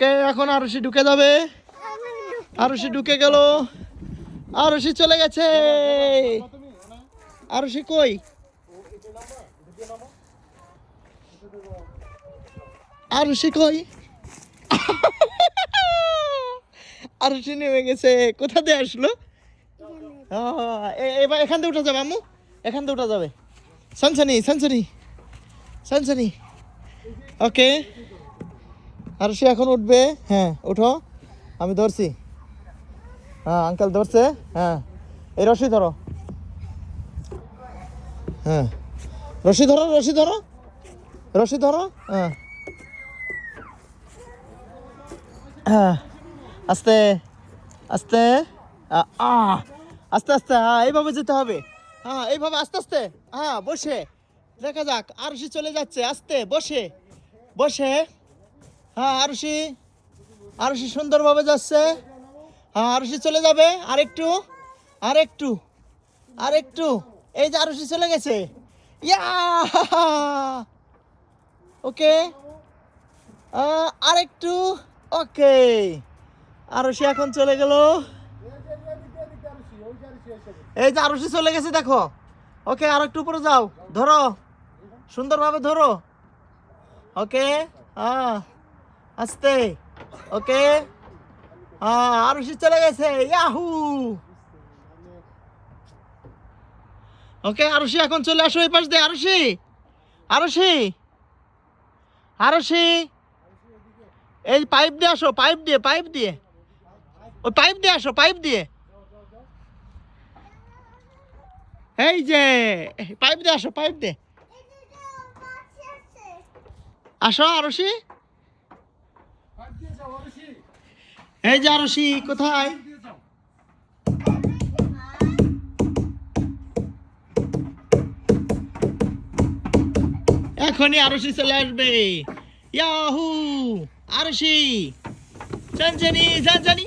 ওকে এখন আরুষি ঢুকে যাবে। আরুষি ঢুকে গেল। আরুষি চলে গেছে। আরুষি কই? আরুষি কই? আরুষি নেমে গেছে। কোথা দিয়ে আসলো? এবার এখান থেকে উঠা যাবে আম্মু, এখান থেকে উঠা যাবে। সানসানি সানসানি সানসানি। ওকে আরুষি এখন উঠবে। হ্যাঁ উঠো, আমি ধরছি। হ্যাঁ আঙ্কেল ধরছে। হ্যাঁ এই রশি ধরো। হ্যাঁ রশি ধরো, রশি ধরো, রশি ধরো। হ্যাঁ হ্যাঁ আস্তে আস্তে। আস্তে আস্তে। হ্যাঁ এইভাবে যেতে হবে। হ্যাঁ এইভাবে আস্তে আস্তে। হ্যাঁ বসে দেখা যাক। আরুষি চলে যাচ্ছে আস্তে। বসে বসে। হ্যাঁ আরুষি, আরুষি সুন্দরভাবে যাচ্ছে। হ্যাঁ আরুষি চলে যাবে। আরেকটু আরেকটু আরেকটু। এই যে আরুষি চলে গেছে। ইয়া ওকে আরেকটু। ওকে আরুষি এখন চলে গেল। এই যে আরুষি চলে গেছে দেখো। ওকে আর একটু উপরে যাও, ধরো সুন্দরভাবে ধরো। ওকে আস্তে। ওকে আরুষি চলে গেছে। ইয়াহু। ওকে আরুষি এখন চলে আসো এই পাশ দিয়ে। আরুষি, আরুষি, আরুষি এই পাইপ দিয়ে আসো। পাইপ দিয়ে, পাইপ দিয়ে, ওই পাইপ দিয়ে আসো, পাইপ দিয়ে। এই যে পাইপ দিয়ে আসো, পাইপ দিয়ে আসো। আরুষি এই যে আরুষি কোথায়? এখনই আরুষি চলে আসবে। ইয়াহু আরুষি সানসানি সানসানি।